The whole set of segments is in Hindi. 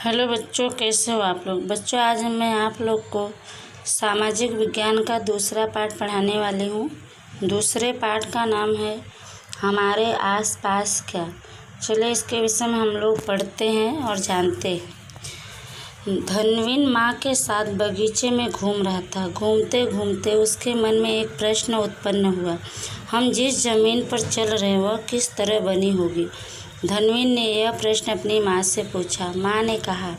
हेलो बच्चों, कैसे हो आप लोग। बच्चों, आज मैं आप लोग को सामाजिक विज्ञान का दूसरा पाठ पढ़ाने वाली हूँ। दूसरे पाठ का नाम है हमारे आसपास क्या। चलिए इसके विषय में हम लोग पढ़ते हैं और जानते हैं। धनवीन माँ के साथ बगीचे में घूम रहा था। घूमते घूमते उसके मन में एक प्रश्न उत्पन्न हुआ, हम जिस जमीन पर चल रहे हैं वह किस तरह बनी होगी। धनवीन ने यह प्रश्न अपनी माँ से पूछा। माँ ने कहा,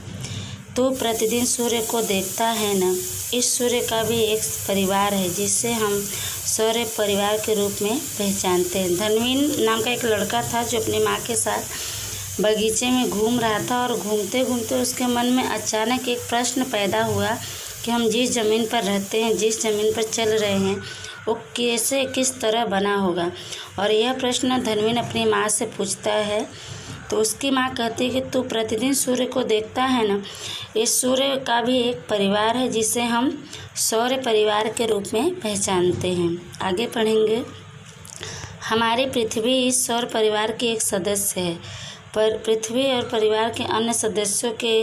तू प्रतिदिन सूर्य को देखता है न। इस सूर्य का भी एक परिवार है जिसे हम सौर परिवार के रूप में पहचानते हैं। धनवीन नाम का एक लड़का था जो अपनी माँ के साथ बगीचे में घूम रहा था और घूमते घूमते उसके मन में अचानक एक प्रश्न पैदा हुआ कि हम जिस ज़मीन पर रहते हैं, जिस ज़मीन पर चल रहे हैं, वो कैसे किस तरह बना होगा। और यह प्रश्न धनवीन अपनी माँ से पूछता है तो उसकी माँ कहती है कि तू प्रतिदिन सूर्य को देखता है ना। इस सूर्य का भी एक परिवार है जिसे हम सौर परिवार के रूप में पहचानते हैं। आगे पढ़ेंगे। हमारी पृथ्वी इस सौर परिवार की एक सदस्य है, पर पृथ्वी और परिवार के अन्य सदस्यों के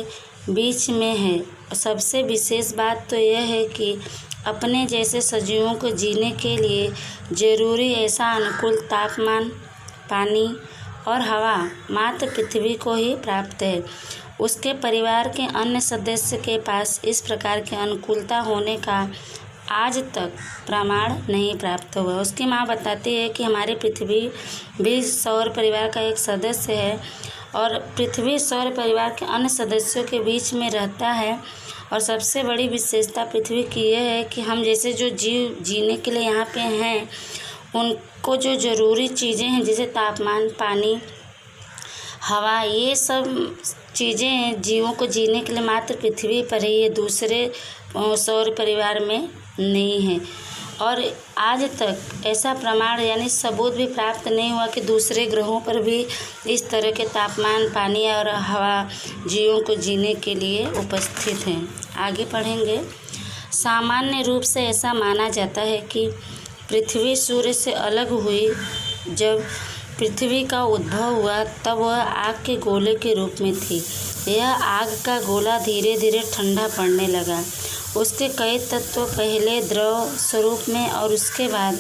बीच में है। सबसे विशेष बात तो यह है कि अपने जैसे सजीवों को जीने के लिए जरूरी ऐसा अनुकूल तापमान, पानी और हवा मात्र पृथ्वी को ही प्राप्त है। उसके परिवार के अन्य सदस्य के पास इस प्रकार की अनुकूलता होने का आज तक प्रमाण नहीं प्राप्त हुआ। उसकी माँ बताती है कि हमारी पृथ्वी भी सौर परिवार का एक सदस्य है और पृथ्वी सौर परिवार के अन्य सदस्यों के बीच में रहता है। और सबसे बड़ी विशेषता पृथ्वी की यह है कि हम जैसे जो जीव जीने के लिए यहाँ पे हैं, उनको जो ज़रूरी चीज़ें हैं जैसे तापमान, पानी, हवा, ये सब चीज़ें हैं जीवों को जीने के लिए मात्र पृथ्वी पर ही, ये दूसरे सौर परिवार में नहीं है। और आज तक ऐसा प्रमाण यानी सबूत भी प्राप्त नहीं हुआ कि दूसरे ग्रहों पर भी इस तरह के तापमान, पानी और हवा जीवों को जीने के लिए उपस्थित हैं। आगे पढ़ेंगे। सामान्य रूप से ऐसा माना जाता है कि पृथ्वी सूर्य से अलग हुई। जब पृथ्वी का उद्भव हुआ तब वह आग के गोले के रूप में थी। यह आग का गोला धीरे धीरे ठंडा पड़ने लगा। उसके कई तत्व पहले द्रव स्वरूप में और उसके बाद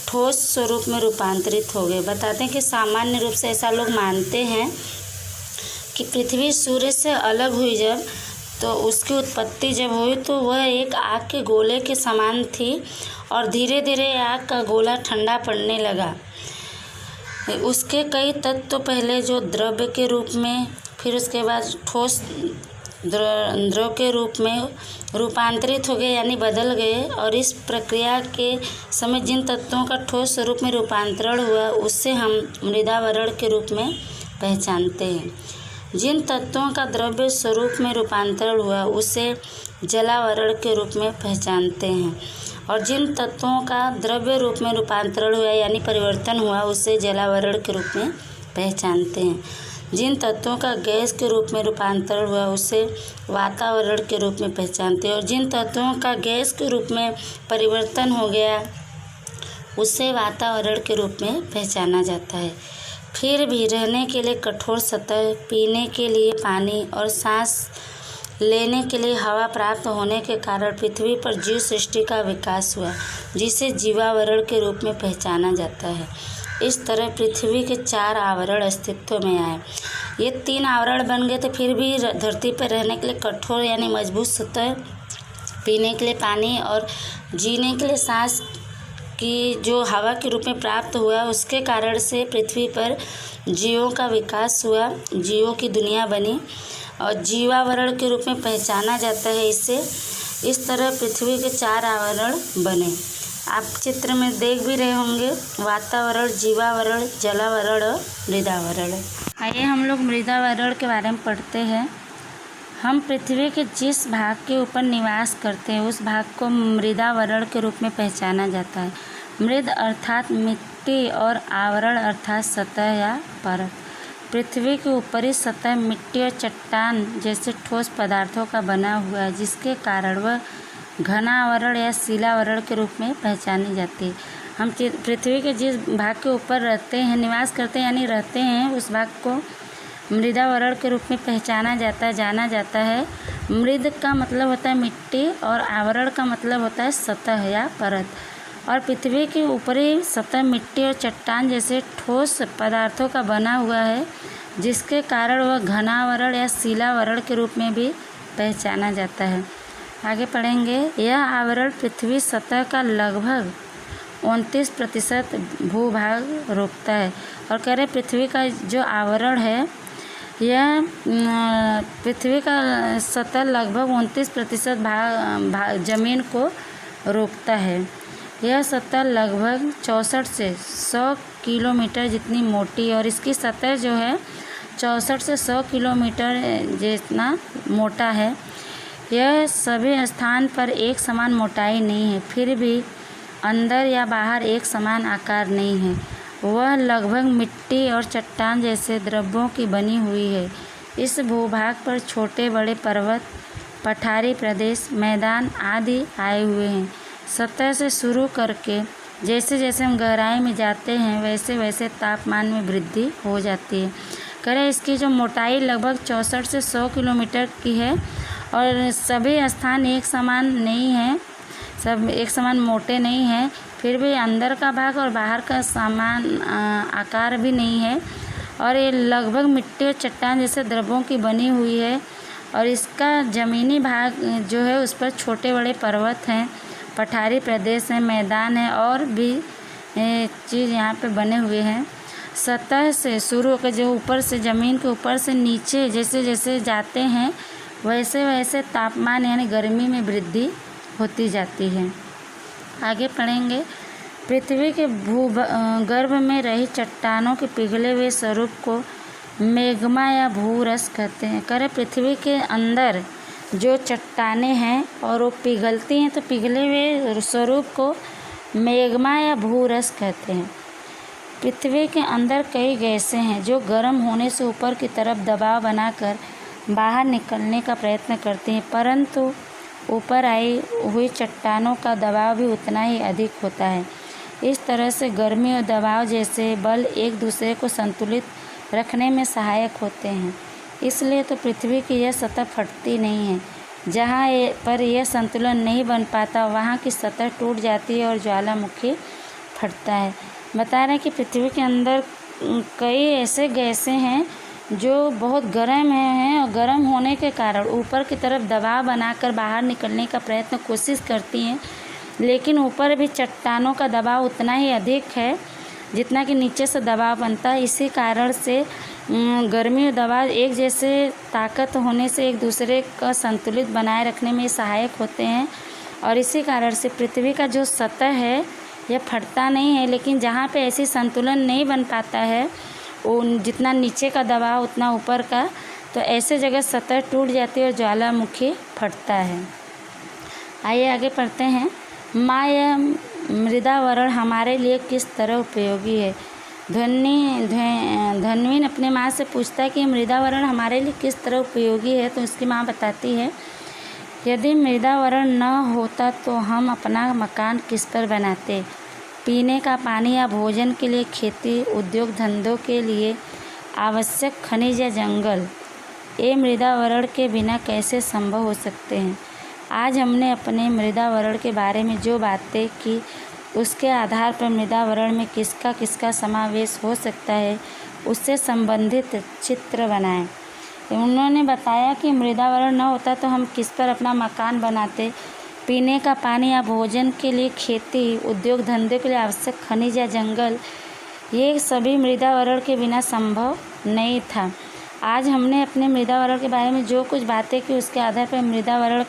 ठोस स्वरूप में रूपांतरित हो गए। बताते हैं कि सामान्य रूप से ऐसा लोग मानते हैं कि पृथ्वी सूर्य से अलग हुई जब, तो उसकी उत्पत्ति जब हुई तो वह एक आग के गोले के समान थी और धीरे धीरे आग का गोला ठंडा पड़ने लगा। उसके कई तत्व पहले जो द्रव्य के रूप में, फिर उसके बाद ठोस द्रव के रूप में रूपांतरित हो गए यानी बदल गए। और इस प्रक्रिया के समय जिन तत्वों का ठोस स्वरूप में रूपांतरण हुआ उससे हम मृदावरण के रूप में पहचानते हैं। जिन तत्वों का द्रव्य स्वरूप में रूपांतरण हुआ उसे जलावरण के रूप में पहचानते हैं। और जिन तत्वों का द्रव्य रूप में रूपांतरण हुआ यानी परिवर्तन हुआ उसे जलावरण के रूप में पहचानते हैं। जिन तत्वों का गैस के रूप में रूपांतरण हुआ उसे वातावरण के रूप में पहचानते हैं। और जिन तत्वों का गैस के रूप में परिवर्तन हो गया उसे वातावरण के रूप में पहचाना जाता है। फिर भी रहने के लिए कठोर सतह, पीने के लिए पानी और सांस लेने के लिए हवा प्राप्त होने के कारण पृथ्वी पर जीव सृष्टि का विकास हुआ, जिसे जीवावरण के रूप में पहचाना जाता है। इस तरह पृथ्वी के 4 आवरण अस्तित्व में आए। ये 3 आवरण बन गए थे, फिर भी धरती पर रहने के लिए कठोर यानी मजबूत सतह, पीने के लिए पानी और जीने के लिए सांस की जो हवा के रूप में प्राप्त हुआ, उसके कारण से पृथ्वी पर जीवों का विकास हुआ, जीवों की दुनिया बनी और जीवावरण के रूप में पहचाना जाता है इसे। इस तरह पृथ्वी के 4 आवरण बने। आप चित्र में देख भी रहे होंगे, वातावरण, जीवावरण, जलावरण और मृदावरण। आइए हम लोग मृदावरण के बारे में पढ़ते हैं। हम पृथ्वी के जिस भाग के ऊपर निवास करते हैं उस भाग को मृदावरण के रूप में पहचाना जाता है। मृद अर्थात मिट्टी और आवरण अर्थात सतह या परत। पृथ्वी की ऊपरी सतह मिट्टी और चट्टान जैसे ठोस पदार्थों का बना हुआ है, जिसके कारण वह घनावरण या शिलावरण के रूप में पहचानी जाती है। हम पृथ्वी के जिस भाग के ऊपर रहते हैं, निवास करते हैं यानी रहते हैं, उस भाग को मृदावरण के रूप में जाना जाता है। मृद का मतलब होता है मिट्टी और आवरण का मतलब होता है सतह या परत। और पृथ्वी की ऊपरी सतह मिट्टी और चट्टान जैसे ठोस पदार्थों का बना हुआ है, जिसके कारण वह घनावरण या शिलावरण के रूप में भी पहचाना जाता है। आगे पढ़ेंगे। यह आवरण पृथ्वी सतह का लगभग 29% भूभाग रोकता है। और कह रहे पृथ्वी का जो आवरण है, यह पृथ्वी का सतह लगभग 29% जमीन को रोकता है। यह सतह लगभग 64 से 100 किलोमीटर जितनी मोटी, और इसकी सतह जो है 64 से 100 किलोमीटर जितना मोटा है। यह सभी स्थान पर एक समान मोटाई नहीं है, फिर भी अंदर या बाहर एक समान आकार नहीं है। वह लगभग मिट्टी और चट्टान जैसे द्रव्यों की बनी हुई है। इस भूभाग पर छोटे बड़े पर्वत, पठारी प्रदेश, मैदान आदि आए हुए हैं। सतह से शुरू करके जैसे जैसे हम गहराई में जाते हैं, वैसे वैसे तापमान में वृद्धि हो जाती है। करें इसकी जो मोटाई लगभग 64 से 100 किलोमीटर की है, और सभी स्थान एक समान नहीं है, सब एक समान मोटे नहीं हैं, फिर भी अंदर का भाग और बाहर का समान आकार भी नहीं है। और ये लगभग मिट्टी और चट्टान जैसे द्रव्यों की बनी हुई है। और इसका ज़मीनी भाग जो है उस पर छोटे बड़े पर्वत हैं, पठारी प्रदेश है, मैदान है, और भी चीज़ यहाँ पे बने हुए हैं। सतह से शुरू होकर जो ऊपर से ज़मीन के ऊपर से नीचे जैसे जैसे जाते हैं, वैसे वैसे तापमान यानी गर्मी में वृद्धि होती जाती है। आगे पढ़ेंगे। पृथ्वी के भूगर्भ में रही चट्टानों के पिघले हुए स्वरूप को मैग्मा या भूरस कहते हैं। करें पृथ्वी के अंदर जो चट्टानें हैं और वो पिघलती हैं, तो पिघले हुए स्वरूप को मैग्मा या भूरस कहते हैं। पृथ्वी के अंदर कई गैसें हैं जो गर्म होने से ऊपर की तरफ दबाव बनाकर बाहर निकलने का प्रयत्न करती हैं, परंतु ऊपर आई हुई चट्टानों का दबाव भी उतना ही अधिक होता है। इस तरह से गर्मी और दबाव जैसे बल एक दूसरे को संतुलित रखने में सहायक होते हैं। इसलिए तो पृथ्वी की यह सतह फटती नहीं है। जहाँ पर यह संतुलन नहीं बन पाता, वहाँ की सतह टूट जाती है और ज्वालामुखी फटता है। बता रहे हैं कि पृथ्वी के अंदर कई ऐसे गैसें हैं जो बहुत गर्म हैं, और गर्म होने के कारण ऊपर की तरफ दबाव बनाकर बाहर निकलने का प्रयत्न कोशिश करती हैं, लेकिन ऊपर भी चट्टानों का दबाव उतना ही अधिक है जितना कि नीचे से दबाव बनता है। इसी कारण से गर्मी और दबाव एक जैसे ताकत होने से एक दूसरे का संतुलित बनाए रखने में सहायक होते हैं, और इसी कारण से पृथ्वी का जो सतह है यह फटता नहीं है। लेकिन जहाँ पे ऐसी संतुलन नहीं बन पाता है, वो जितना नीचे का दबाव उतना ऊपर का, तो ऐसे जगह सतह टूट जाती है और ज्वालामुखी फटता है। आइए आगे पढ़ते हैं। माँ, यह मृदावरण हमारे लिए किस तरह उपयोगी है। धन्वीन अपने माँ से पूछता है कि मृदावरण हमारे लिए किस तरह उपयोगी है, तो उसकी माँ बताती है, यदि मृदावरण न होता तो हम अपना मकान किस पर बनाते। पीने का पानी या भोजन के लिए खेती, उद्योग धंधों के लिए आवश्यक खनिज या जंगल, ये मृदावरण के बिना कैसे संभव हो सकते हैं। आज हमने अपने मृदावरण के बारे में जो बातें की, उसके आधार पर मृदावरण में किसका किसका समावेश हो सकता है, उससे संबंधित चित्र बनाएं। उन्होंने बताया कि मृदावरण न होता तो हम किस पर अपना मकान बनाते। पीने का पानी या भोजन के लिए खेती, उद्योग धंधे के लिए आवश्यक खनिज या जंगल, ये सभी मृदावरण के बिना संभव नहीं था। आज हमने अपने मृदावरण के बारे में जो कुछ बातें की, उसके आधार पर मृदावरण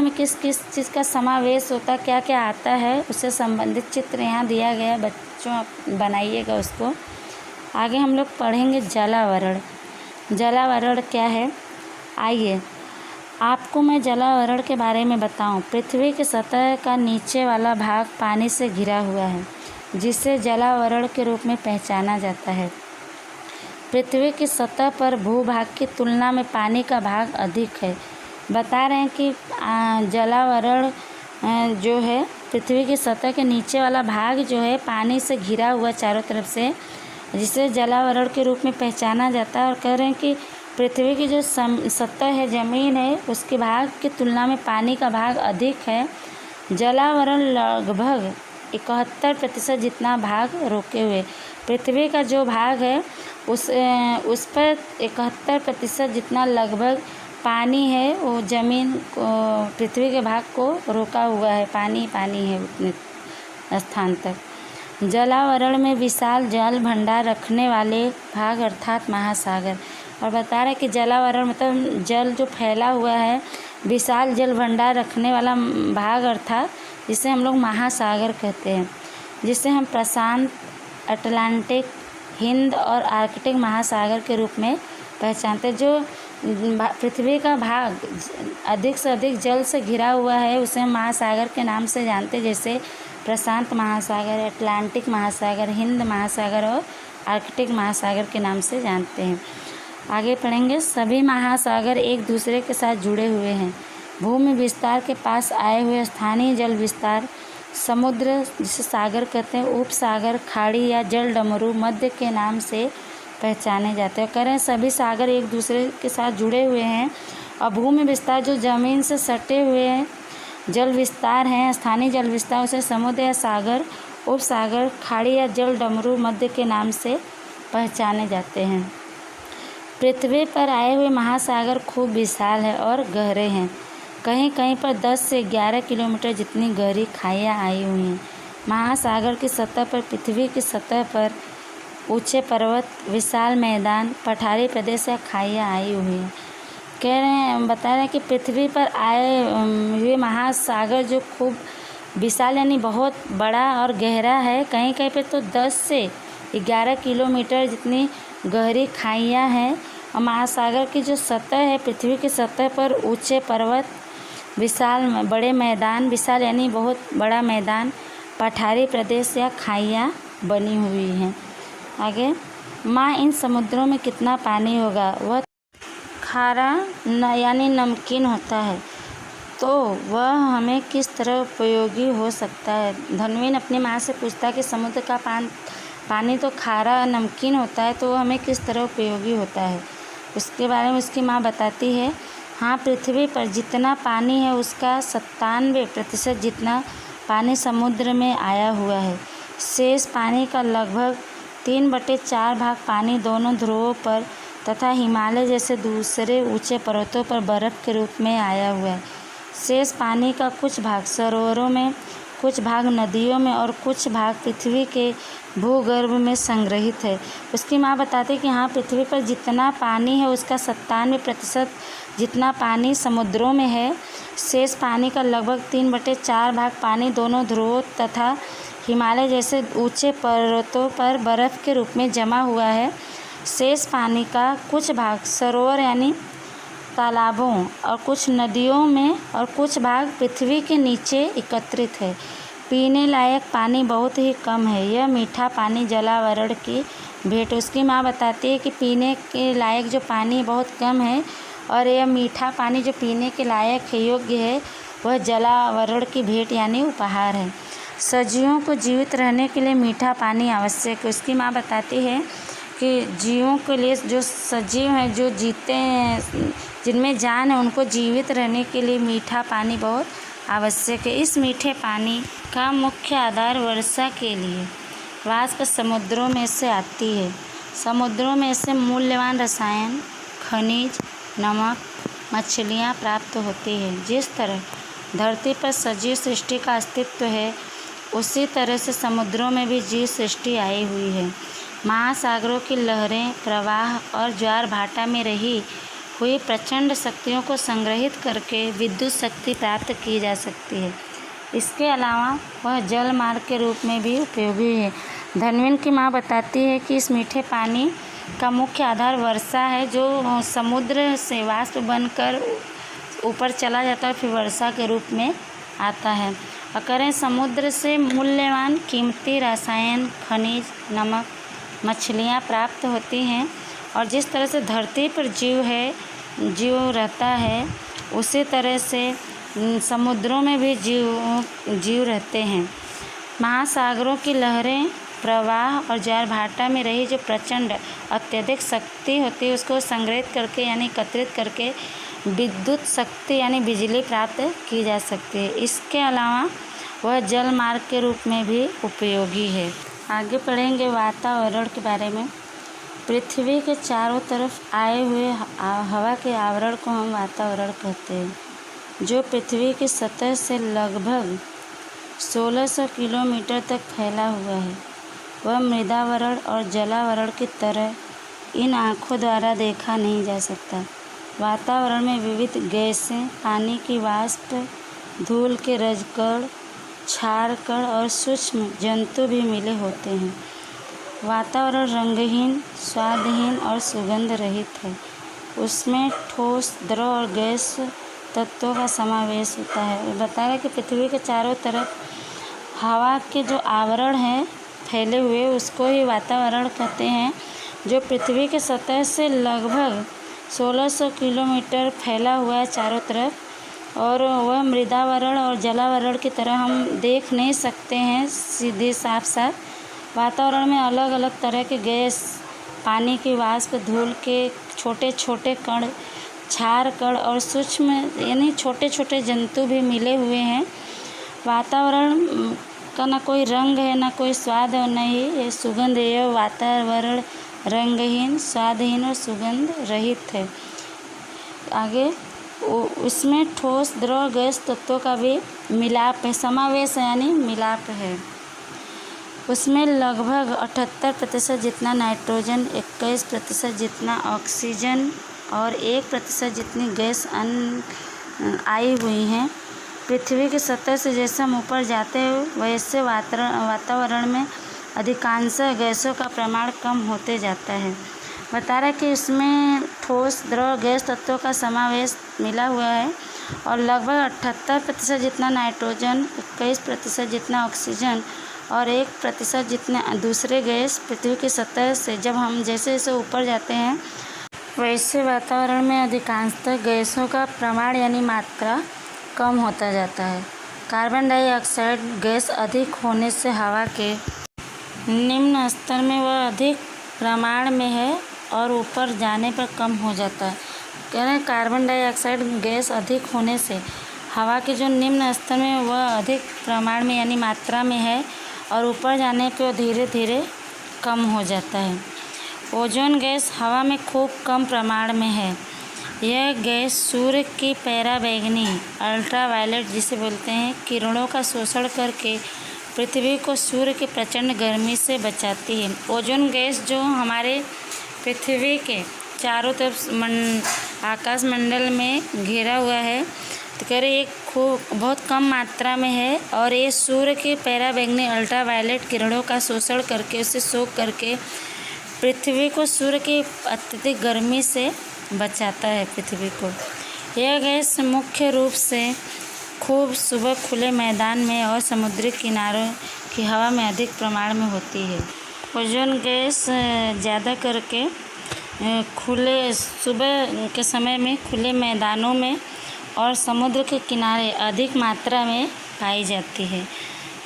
में किस किस चीज़ का समावेश होता, क्या क्या आता है, उससे संबंधित चित्र यहाँ दिया गया है। बच्चों आप बनाइएगा उसको। आगे हम लोग पढ़ेंगे जलावरण। जलावरण क्या है, आइए आपको मैं जलावरण के बारे में बताऊं। पृथ्वी की सतह का नीचे वाला भाग पानी से घिरा हुआ है, जिसे जलावरण के रूप में पहचाना जाता है। पृथ्वी की सतह पर भूभाग की तुलना में पानी का भाग अधिक है। बता रहे हैं कि जलावरण जो है, पृथ्वी की सतह के नीचे वाला भाग जो है पानी से घिरा हुआ चारों तरफ से, जिसे जलावरण के रूप में पहचाना जाता है। और कह रहे हैं कि पृथ्वी की जो सतह है, ज़मीन है, उसके भाग की तुलना में पानी का भाग अधिक है। जलावरण लगभग 71% जितना भाग रोके हुए। पृथ्वी का जो भाग है उस पर 71% जितना लगभग पानी है, वो ज़मीन पृथ्वी के भाग को रोका हुआ है। पानी है उतने स्थान तक। जलावरण में विशाल जल भंडार रखने वाले भाग अर्थात महासागर। और बता रहे कि जलावरण मतलब जल जो फैला हुआ है, विशाल जल भंडार रखने वाला भाग अर्थात जिसे हम लोग महासागर कहते हैं, जिसे हम प्रशांत, अटलांटिक, हिंद और आर्कटिक महासागर के रूप में पहचानते हैं। जो पृथ्वी का भाग अधिक से अधिक जल से घिरा हुआ है उसे हम महासागर के नाम से जानते हैं, जैसे प्रशांत महासागर, अटलांटिक महासागर, हिंद महासागर और आर्कटिक महासागर के नाम से जानते हैं। आगे पढ़ेंगे। सभी महासागर एक दूसरे के साथ जुड़े हुए हैं। भूमि विस्तार के पास आए हुए स्थानीय जल विस्तार, समुद्र जिसे सागर कहते हैं, उपसागर, खाड़ी या जल डमरू मध्य के नाम से पहचाने जाते हैं। करें सभी सागर एक दूसरे के साथ जुड़े हुए हैं। और भूमि विस्तार जो ज़मीन से सटे हुए हैं जल विस्तार हैं, स्थानीय जल विस्तार, उसे समुद्र या सागर, उपसागर, खाड़ी या जल डमरू मध्य के नाम से पहचाने जाते हैं। पृथ्वी पर आए हुए महासागर खूब विशाल है और गहरे हैं। कहीं कहीं पर 10 से 11 किलोमीटर जितनी गहरी खाइयाँ आई हुई हैं। महासागर की सतह पर, पृथ्वी की सतह पर ऊंचे पर्वत, विशाल मैदान, पठारी प्रदेश या खाइयाँ आई हुई हैं। कह रहे हैं, बता रहे हैं कि पृथ्वी पर आए हुए महासागर जो खूब विशाल यानी बहुत बड़ा और गहरा है। कहीं कहीं पे तो 10 से 11 किलोमीटर जितनी गहरी खाइयाँ हैं। और महासागर की जो सतह है, पृथ्वी की सतह पर ऊंचे पर्वत, विशाल बड़े मैदान, विशाल यानी बहुत बड़ा मैदान, पठारी प्रदेश या खाइयाँ बनी हुई हैं। आगे, माँ इन समुद्रों में कितना पानी होगा? वह खारा यानी नमकीन होता है, तो वह हमें किस तरह उपयोगी हो सकता है? धनवीन अपनी माँ से पूछता है कि समुद्र का पानी तो खारा नमकीन होता है, तो वह हमें किस तरह उपयोगी होता है? उसके बारे में उसकी माँ बताती है, हाँ, पृथ्वी पर जितना पानी है उसका 97% जितना पानी समुद्र में आया हुआ है। शेष पानी का लगभग 3/4 भाग पानी दोनों ध्रुवों पर तथा हिमालय जैसे दूसरे ऊंचे पर्वतों पर बर्फ़ के रूप में आया हुआ है। शेष पानी का कुछ भाग सरोवरों में, कुछ भाग नदियों में और कुछ भाग पृथ्वी के भूगर्भ में संग्रहित है। उसकी माँ बताती है कि हाँ, पृथ्वी पर जितना पानी है उसका 97% जितना पानी समुद्रों में है। शेष पानी का लगभग 3/4 भाग पानी दोनों ध्रुवों तथा हिमालय जैसे ऊंचे पर्वतों पर बर्फ़ के रूप में जमा हुआ है। शेष पानी का कुछ भाग सरोवर यानी तालाबों और कुछ नदियों में और कुछ भाग पृथ्वी के नीचे एकत्रित है। पीने लायक पानी बहुत ही कम है। यह मीठा पानी जलावरण की भेंट। उसकी माँ बताती है कि पीने के लायक जो पानी बहुत कम है और यह मीठा पानी जो पीने के लायक है, योग्य है, वह जलावरण की भेंट यानी उपहार है। सजीवों को जीवित रहने के लिए मीठा पानी आवश्यक है। उसकी माँ बताती है कि जीवों के लिए, जो सजीव हैं, जो जीते हैं, जिनमें जान है, उनको जीवित रहने के लिए मीठा पानी बहुत आवश्यक है। इस मीठे पानी का मुख्य आधार वर्षा के लिए वाष्प समुद्रों में से आती है। समुद्रों में से मूल्यवान रसायन, खनिज, नमक, मछलियाँ प्राप्त होती हैं। जिस तरह धरती पर सजीव सृष्टि का अस्तित्व है, उसी तरह से समुद्रों में भी जीव सृष्टि आई हुई है। महासागरों की लहरें, प्रवाह और ज्वार भाटा में रही हुई प्रचंड शक्तियों को संग्रहित करके विद्युत शक्ति प्राप्त की जा सकती है। इसके अलावा वह जल मार्ग के रूप में भी उपयोगी है। धनवीन की माँ बताती है कि इस मीठे पानी का मुख्य आधार वर्षा है, जो समुद्र से वाष्प बनकर ऊपर चला जाता है, फिर वर्षा के रूप में आता है। और करें समुद्र से मूल्यवान कीमती रसायन, खनिज, नमक, मछलियाँ प्राप्त होती हैं। और जिस तरह से धरती पर जीव रहता है, उसी तरह से समुद्रों में भी जीव रहते हैं। महासागरों की लहरें, प्रवाह और ज्वारभाटा में रही जो प्रचंड अत्यधिक शक्ति होती है उसको संग्रहित करके यानी एकत्रित करके विद्युत शक्ति यानी बिजली प्राप्त की जा सकती है। इसके अलावा वह जल मार्ग के रूप में भी उपयोगी है। आगे पढ़ेंगे वातावरण के बारे में। पृथ्वी के चारों तरफ आए हुए हवा के आवरण को हम वातावरण कहते हैं, जो पृथ्वी की सतह से लगभग 1600 किलोमीटर तक फैला हुआ है। वह मृदावरण और जलावरण की तरह इन आँखों द्वारा देखा नहीं जा सकता। वातावरण में विविध गैसें, पानी की वाष्प, धूल के रजकण, क्षारकण और सूक्ष्म जंतु भी मिले होते हैं। वातावरण रंगहीन, स्वादहीन और सुगंध रहित है। उसमें ठोस, द्रव और गैस तत्वों का समावेश होता है। बताया कि पृथ्वी के चारों तरफ हवा के जो आवरण हैं फैले हुए उसको ही वातावरण कहते हैं, जो पृथ्वी के सतह से लगभग 1600 किलोमीटर फैला हुआ है चारों तरफ, और वह मृदावरण और जलावरण की तरह हम देख नहीं सकते हैं सीधे साफ साफ। वातावरण में अलग अलग तरह के गैस, पानी की वाष्प, धूल के छोटे छोटे कण, क्षार कण और सूक्ष्म यानी छोटे छोटे जंतु भी मिले हुए हैं। वातावरण का ना कोई रंग है, ना कोई स्वाद और न ही ये सुगंध है। यह वातावरण रंगहीन, स्वादहीन और सुगंध रहित है। आगे उसमें ठोस, द्रव, गैस तत्वों का भी मिलाप है, समावेश यानी मिलाप है। उसमें लगभग 78% जितना नाइट्रोजन, 21% जितना ऑक्सीजन और 1% जितनी गैस आई हुई हैं। पृथ्वी की सतह से जैसे हम ऊपर जाते हैं वैसे वातावरण में अधिकांश गैसों का प्रमाण कम होते जाता है। बता रहा है कि इसमें ठोस, द्रव, गैस तत्वों का समावेश मिला हुआ है और लगभग 78% जितना नाइट्रोजन, 21% जितना ऑक्सीजन और 1% जितने दूसरे गैस पृथ्वी की सतह से जब हम जैसे जैसे ऊपर जाते हैं वैसे वातावरण में अधिकांशतः गैसों का प्रमाण यानी मात्रा कम होता जाता है। कार्बन डाइऑक्साइड गैस अधिक होने से हवा के निम्न स्तर में वह अधिक प्रमाण में है और ऊपर जाने पर कम हो जाता है। कह रहे हैं कार्बन डाइऑक्साइड गैस अधिक होने से हवा के जो निम्न स्तर में वह अधिक प्रमाण में यानी मात्रा में है और ऊपर जाने पर धीरे धीरे कम हो जाता है। ओजोन गैस हवा में खूब कम प्रमाण में है। यह गैस सूर्य की पराबैंगनी अल्ट्रावायलेट जिसे बोलते हैं किरणों का शोषण करके पृथ्वी को सूर्य की प्रचंड गर्मी से बचाती है। ओजोन गैस जो हमारे पृथ्वी के चारों तरफ आकाश मंडल में घिरा हुआ है, तो कह रहे ये बहुत कम मात्रा में है और ये सूर्य की पराबैंगनी अल्ट्रावायलेट किरणों का शोषण करके उसे सोख करके पृथ्वी को सूर्य की अत्यधिक गर्मी से बचाता है पृथ्वी को। यह गैस मुख्य रूप से खूब सुबह खुले मैदान में और समुद्री किनारों की हवा में अधिक प्रमाण में होती है। ओजोन गैस ज़्यादा करके खुले सुबह के समय में खुले मैदानों में और समुद्र के किनारे अधिक मात्रा में पाई जाती है।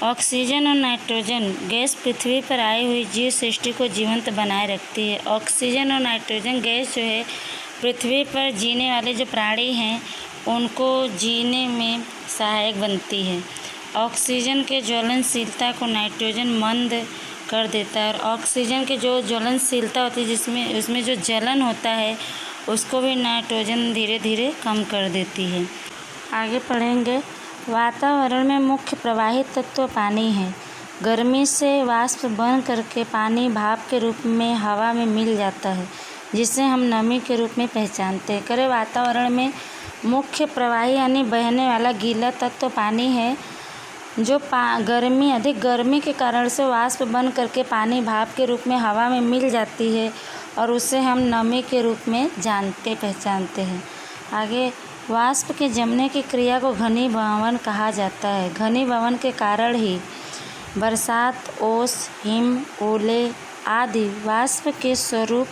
ऑक्सीजन और नाइट्रोजन गैस पृथ्वी पर आई हुई जीव सृष्टि को जीवंत बनाए रखती है। ऑक्सीजन और नाइट्रोजन गैस जो है पृथ्वी पर जीने वाले जो प्राणी हैं उनको जीने में सहायक बनती है। ऑक्सीजन के ज्वलनशीलता को नाइट्रोजन मंद कर देता है और ऑक्सीजन की जो ज्वलनशीलता होती है जिसमें उसमें जो जलन होता है उसको भी नाइट्रोजन धीरे धीरे कम कर देती है। आगे पढ़ेंगे। वातावरण में मुख्य प्रवाही तत्व पानी है। गर्मी से वाष्प बन करके पानी भाप के रूप में हवा में मिल जाता है, जिसे हम नमी के रूप में पहचानते हैं। करे वातावरण में मुख्य प्रवाही यानी बहने वाला गीला तत्व पानी है, जो अधिक गर्मी के कारण से वाष्प बन करके पानी भाप के रूप में हवा में मिल जाती है और उसे हम नमी के रूप में पहचानते हैं। आगे वाष्प के जमने की क्रिया को घनीभवन कहा जाता है। घनीभवन के कारण ही बरसात, ओस, हिम, ओले आदि वाष्प के स्वरूप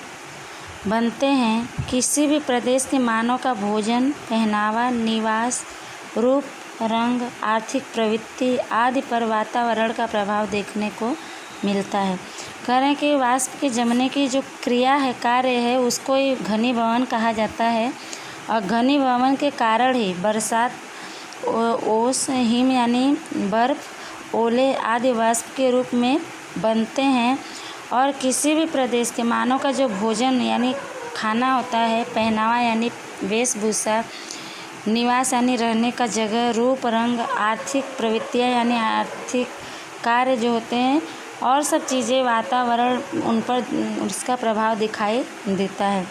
बनते हैं। किसी भी प्रदेश के मानव का भोजन, पहनावा, निवास, रूप, रंग, आर्थिक प्रवृत्ति आदि पर वातावरण का प्रभाव देखने को मिलता है। कह रहे हैं कि वाष्प के जमने की जो क्रिया है, कार्य है, उसको ही घनीभवन कहा जाता है। और घनीभवन के कारण ही बरसात, ओस, हिम यानी बर्फ़, ओले आदि वाष्प के रूप में बनते हैं। और किसी भी प्रदेश के मानव का जो भोजन यानी खाना होता है, पहनावा यानी वेशभूषा, निवास यानी रहने का जगह, रूप रंग, आर्थिक प्रवृत्तियाँ यानी आर्थिक कार्य जो होते हैं, और सब चीज़ें, वातावरण, उन पर उसका प्रभाव दिखाई देता है।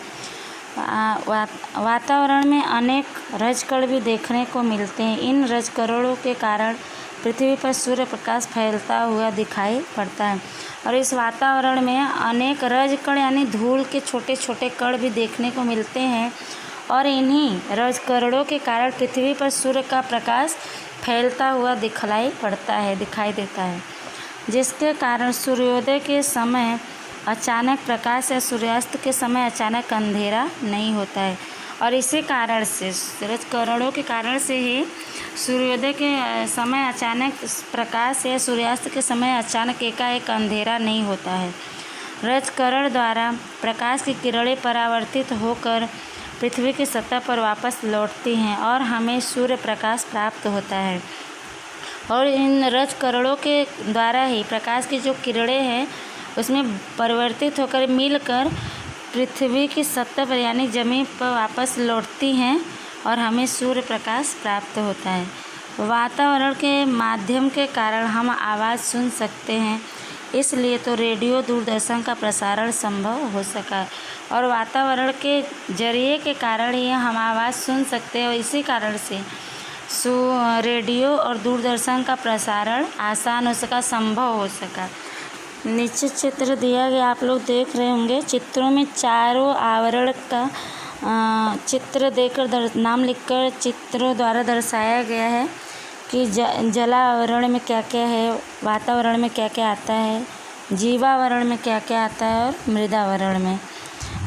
वातावरण में अनेक रजकण भी देखने को मिलते हैं। इन रजकणों के कारण पृथ्वी पर सूर्य प्रकाश फैलता हुआ दिखाई पड़ता है। और इस वातावरण में अनेक रजकण यानी धूल के छोटे छोटे कण भी देखने को मिलते हैं। और इन्हीं रजकणों के कारण पृथ्वी पर सूर्य का प्रकाश फैलता हुआ दिखाई देता है, जिसके कारण सूर्योदय के समय अचानक प्रकाश या सूर्यास्त के समय अचानक अंधेरा नहीं होता है। और इसी कारण से, रजकणों के कारण से ही सूर्योदय के समय अचानक प्रकाश या सूर्यास्त के समय अचानक एकाएक अंधेरा नहीं होता है। रजकण द्वारा प्रकाश की किरणें परावर्तित होकर पृथ्वी की सतह पर वापस लौटती हैं और हमें सूर्य प्रकाश प्राप्त होता है। और इन रजकणों के द्वारा ही प्रकाश की जो किरणें हैं उसमें परिवर्तित होकर मिलकर पृथ्वी की सतह पर यानी ज़मीन पर वापस लौटती हैं और हमें सूर्य प्रकाश प्राप्त होता है। वातावरण के माध्यम के कारण हम आवाज़ सुन सकते हैं, इसलिए तो रेडियो, दूरदर्शन का प्रसारण संभव हो सका। और वातावरण के जरिए के कारण ही हम आवाज़ सुन सकते हैं, और इसी कारण से रेडियो और दूरदर्शन का प्रसारण आसान हो सका, संभव हो सका। नीचे चित्र दिया गया, आप लोग देख रहे होंगे। चित्रों में चारों आवरण का चित्र देकर नाम लिखकर चित्रों द्वारा दर्शाया गया है कि जलावरण में क्या क्या है, वातावरण में क्या क्या आता है, जीवावरण में क्या क्या आता है और मृदावरण में।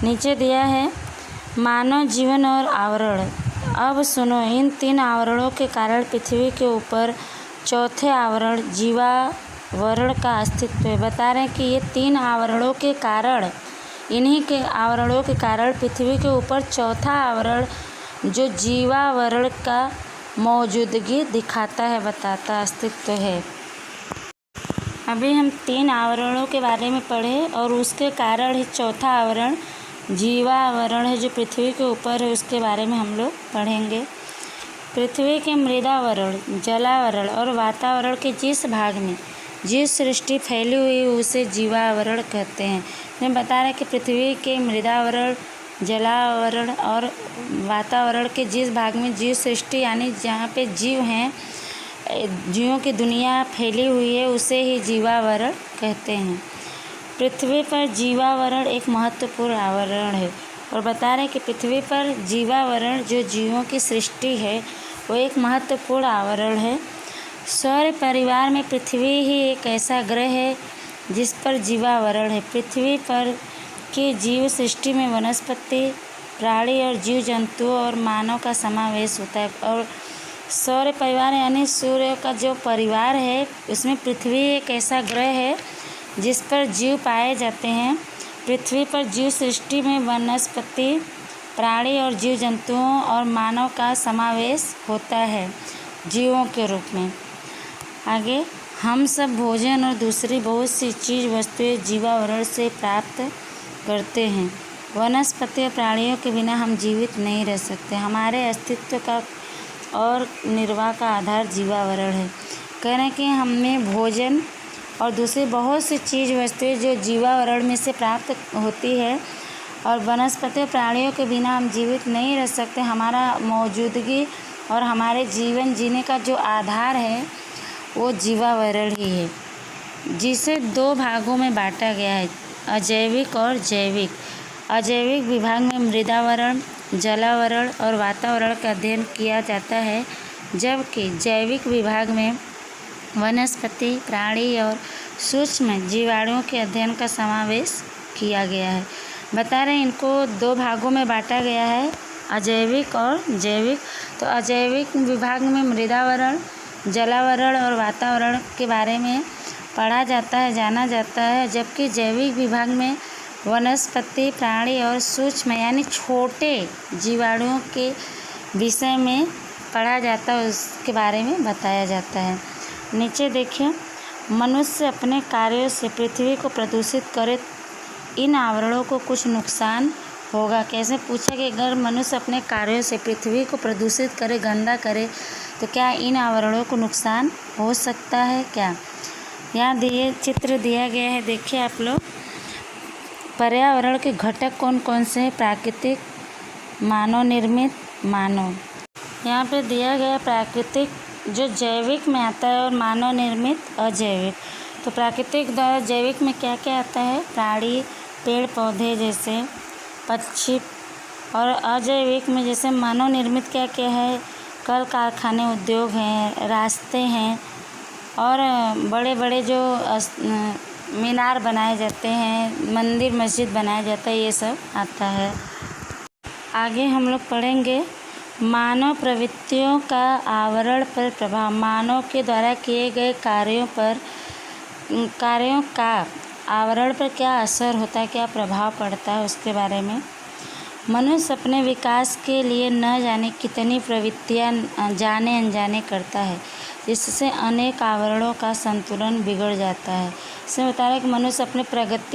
नीचे दिया है मानव जीवन और आवरण। अब सुनो, इन 3 आवरणों के कारण पृथ्वी के ऊपर चौथे आवरण जीवावरण का अस्तित्व है। बता रहे हैं कि ये 3 आवरणों के कारण, इन्हीं के आवरणों के कारण पृथ्वी के ऊपर चौथा आवरण जो जीवावरण का मौजूदगी दिखाता है, बताता अस्तित्व है। अभी हम 3 आवरणों के बारे में पढ़े और उसके कारण ही चौथा आवरण जीवावरण है जो पृथ्वी के ऊपर है, उसके बारे में हम लोग पढ़ेंगे। पृथ्वी के मृदावरण, जलावरण और वातावरण के जिस भाग में जीव सृष्टि फैली हुई उसे जीवावरण कहते हैं। मैं बता रहे हैं कि पृथ्वी के मृदावरण, जलावरण और वातावरण के जिस भाग में जीव सृष्टि यानी जहाँ पे जीव हैं, जीवों की दुनिया फैली हुई है, उसे ही जीवावरण कहते हैं। पृथ्वी पर जीवावरण एक महत्वपूर्ण आवरण है। और बता रहे हैं कि पृथ्वी पर जीवावरण जो जीवों की सृष्टि है वो एक महत्वपूर्ण आवरण है। सौर परिवार में पृथ्वी ही एक ऐसा ग्रह है जिस पर जीवावरण है। पृथ्वी पर की जीव सृष्टि में वनस्पति, प्राणी और जीव जंतुओं और मानव का समावेश होता है। और सौर परिवार यानी सूर्य का जो परिवार है उसमें पृथ्वी एक ऐसा ग्रह है जिस पर जीव पाए जाते हैं। पृथ्वी पर जीव सृष्टि में वनस्पति, प्राणी और जीव जंतुओं और मानव का समावेश होता है जीवों के रूप में। आगे, हम सब भोजन और दूसरी बहुत सी चीज़ वस्तुएं जीवावरण से प्राप्त करते हैं। वनस्पति और प्राणियों के बिना हम जीवित नहीं रह सकते। हमारे अस्तित्व का और निर्वाह का आधार जीवावरण है। कह रहे हैं कि हमें भोजन और दूसरी बहुत सी चीज़ वस्तुएं जो जीवावरण में से प्राप्त होती है, और वनस्पति प्राणियों के बिना हम जीवित नहीं रह सकते। हमारा मौजूदगी और हमारे जीवन जीने का जो आधार है वो जीवावरण ही है, जिसे 2 भागों में बांटा गया है, अजैविक और जैविक। अजैविक विभाग में मृदावरण, जलावरण और वातावरण का अध्ययन किया जाता है, जबकि जैविक विभाग में वनस्पति, प्राणी और सूक्ष्म जीवाणुओं के अध्ययन का समावेश किया गया है। बता रहे हैं इनको 2 भागों में बांटा गया है, अजैविक और जैविक। तो अजैविक विभाग में मृदावरण, जलावरण और वातावरण के बारे में पढ़ा जाता है, जाना जाता है, जबकि जैविक विभाग में वनस्पति, प्राणी और सूक्ष्म यानी छोटे जीवाणुओं के विषय में पढ़ा जाता है, उसके बारे में बताया जाता है। नीचे देखिए, मनुष्य अपने कार्यों से पृथ्वी को प्रदूषित करे, इन आवरणों को कुछ नुकसान होगा। कैसे पूछा कि अगर मनुष्य अपने कार्यों से पृथ्वी को प्रदूषित करे, गंदा करे, तो क्या इन आवरणों को नुकसान हो सकता है क्या? यहाँ चित्र दिया गया है, देखिए आप लोग। पर्यावरण के घटक कौन कौन से हैं? प्राकृतिक, मानव निर्मित, मानव। यहाँ पे दिया गया प्राकृतिक जो जैविक में आता है और मानव निर्मित अजैविक। तो प्राकृतिक द्वारा जैविक में क्या क्या आता है? प्राणी, पेड़ पौधे जैसे पक्षी, और अजैविक में जैसे मानव निर्मित क्या क्या है? कल कारखाने, उद्योग हैं, रास्ते हैं, और बड़े बड़े जो मीनार बनाए जाते हैं, मंदिर मस्जिद बनाया जाता है, ये सब आता है। आगे हम लोग पढ़ेंगे मानव प्रवृत्तियों का आवरण पर प्रभाव। मानव के द्वारा किए गए कार्यों का आवरण पर क्या असर होता है, क्या प्रभाव पड़ता है, उसके बारे में। मनुष्य अपने विकास के लिए न जाने कितनी प्रवृत्तियां जाने अनजाने करता है, जिससे अनेक आवरणों का संतुलन बिगड़ जाता है। इसमें बता रहा है कि मनुष्य अपने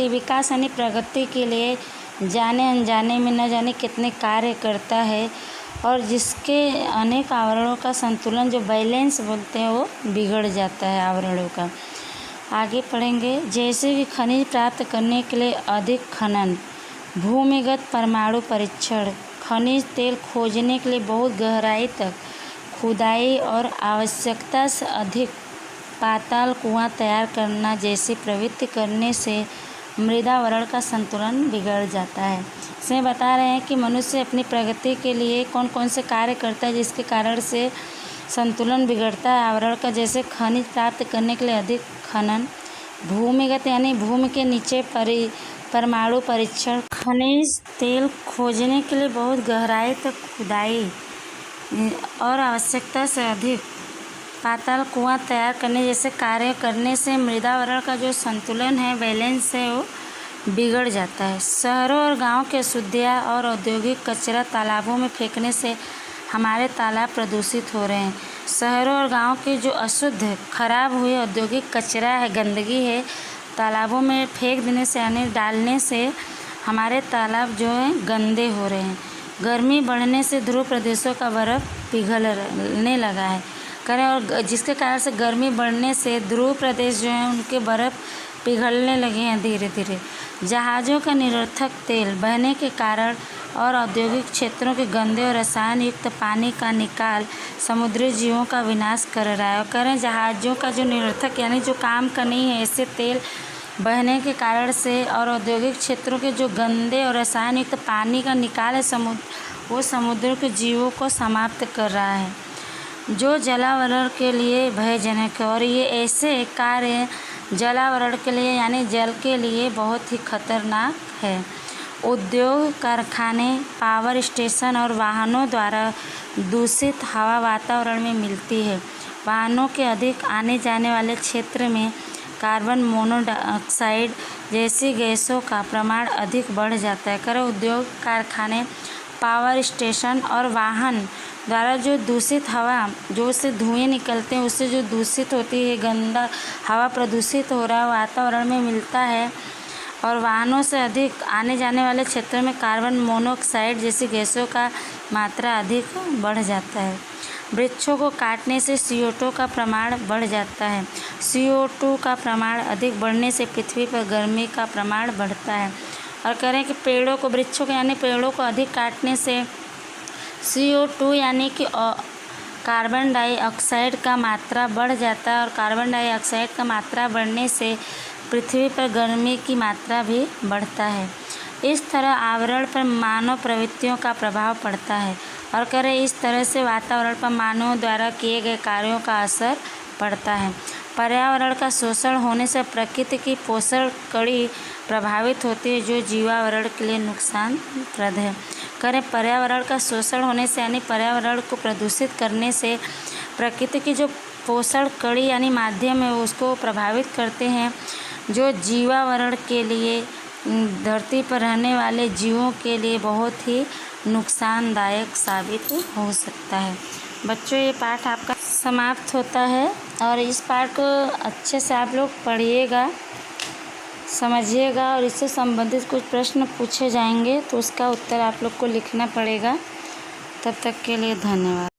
विकास यानी प्रगति के लिए जाने अनजाने में न जाने कितने कार्य करता है, और जिसके अनेक आवरणों का संतुलन, जो बैलेंस बोलते हैं, वो बिगड़ जाता है आवरणों का। आगे पढ़ेंगे, जैसे कि खनिज प्राप्त करने के लिए अधिक खनन, भूमिगत परमाणु परीक्षण, खनिज तेल खोजने के लिए बहुत गहराई तक खुदाई और आवश्यकता से अधिक पाताल कुआं तैयार करना जैसी प्रवृत्ति करने से मृदावरण का संतुलन बिगड़ जाता है। इसमें बता रहे हैं कि मनुष्य अपनी प्रगति के लिए कौन कौन से कार्य करता है, जिसके कारण से संतुलन बिगड़ता है आवरण का। जैसे खनिज प्राप्त करने के लिए अधिक खनन, भूमिगत यानी भूमि के नीचे परमाणु परीक्षण, खनिज तेल खोजने के लिए बहुत गहराई तक खुदाई और आवश्यकता से अधिक पाताल कुआं तैयार करने जैसे कार्य करने से मृदावरण का जो संतुलन है, बैलेंस है, वो बिगड़ जाता है। शहरों और गांव के अशुद्धियाँ और औद्योगिक कचरा तालाबों में फेंकने से हमारे तालाब प्रदूषित हो रहे हैं। शहरों और गांव के जो अशुद्ध खराब हुए औद्योगिक कचरा है, गंदगी है, तालाबों में फेंक देने से यानी डालने से हमारे तालाब जो है गंदे हो रहे हैं। गर्मी बढ़ने से ध्रुव प्रदेशों का बर्फ़ पिघलने लगा है और जिसके कारण से गर्मी बढ़ने से ध्रुव प्रदेश जो हैं उनके बर्फ़ पिघलने लगे हैं धीरे धीरे। जहाज़ों का निरर्थक तेल बहने के कारण और औद्योगिक क्षेत्रों के गंदे और रसायन युक्त पानी का निकाल समुद्री जीवों का विनाश कर रहा है। और करें जहाज़ों का जो निरर्थक यानी जो काम का नहीं है, ऐसे तेल बहने के कारण से और औद्योगिक क्षेत्रों के जो गंदे और रसायन युक्त पानी का निकाल है वो समुद्र के जीवों को समाप्त कर रहा है, जो जलावरण के लिए भयजनक है। और ये ऐसे कार्य जलावरण के लिए यानी जल के लिए बहुत ही खतरनाक है। उद्योग, कारखाने, पावर स्टेशन और वाहनों द्वारा दूषित हवा वातावरण में मिलती है। वाहनों के अधिक आने जाने वाले क्षेत्र में कार्बन मोनोऑक्साइड जैसी गैसों का प्रमाण अधिक बढ़ जाता है। करें उद्योग, कारखाने, पावर स्टेशन और वाहन द्वारा जो दूषित हवा, जो उससे धुएं निकलते हैं, उससे जो दूषित होती है, गंदा हवा प्रदूषित हो रहा है, वातावरण में मिलता है। और वाहनों से अधिक आने जाने वाले क्षेत्रों में कार्बन मोनोऑक्साइड जैसी गैसों का मात्रा अधिक बढ़ जाता है। वृक्षों को काटने से CO2 का प्रमाण बढ़ जाता है। CO2 का प्रमाण अधिक बढ़ने से पृथ्वी पर गर्मी का प्रमाण बढ़ता है। और करें कि पेड़ों को, वृक्षों को यानी पेड़ों को अधिक काटने से CO2 यानी कि कार्बन डाइऑक्साइड का मात्रा बढ़ जाता है। और कार्बन डाइऑक्साइड का मात्रा बढ़ने से पृथ्वी पर गर्मी की मात्रा भी बढ़ता है। इस तरह आवरण पर मानव प्रवृत्तियों का प्रभाव पड़ता है। और करें इस तरह से वातावरण पर मानवों द्वारा किए गए कार्यों का असर पड़ता है। पर्यावरण का शोषण होने से प्रकृति की पोषण कड़ी प्रभावित होती है, जो जीवावरण के लिए नुकसानप्रद है। करें पर्यावरण का शोषण होने से यानी पर्यावरण को प्रदूषित करने से प्रकृति की जो पोषण कड़ी यानी माध्यम है उसको प्रभावित करते हैं, जो जीवावरण के लिए धरती पर रहने वाले जीवों के लिए बहुत ही नुकसानदायक साबित हो सकता है। बच्चों, ये पाठ आपका समाप्त होता है और इस पाठ को अच्छे से आप लोग पढ़िएगा, समझिएगा और इससे संबंधित कुछ प्रश्न पूछे जाएंगे तो उसका उत्तर आप लोग को लिखना पड़ेगा। तब तक के लिए धन्यवाद।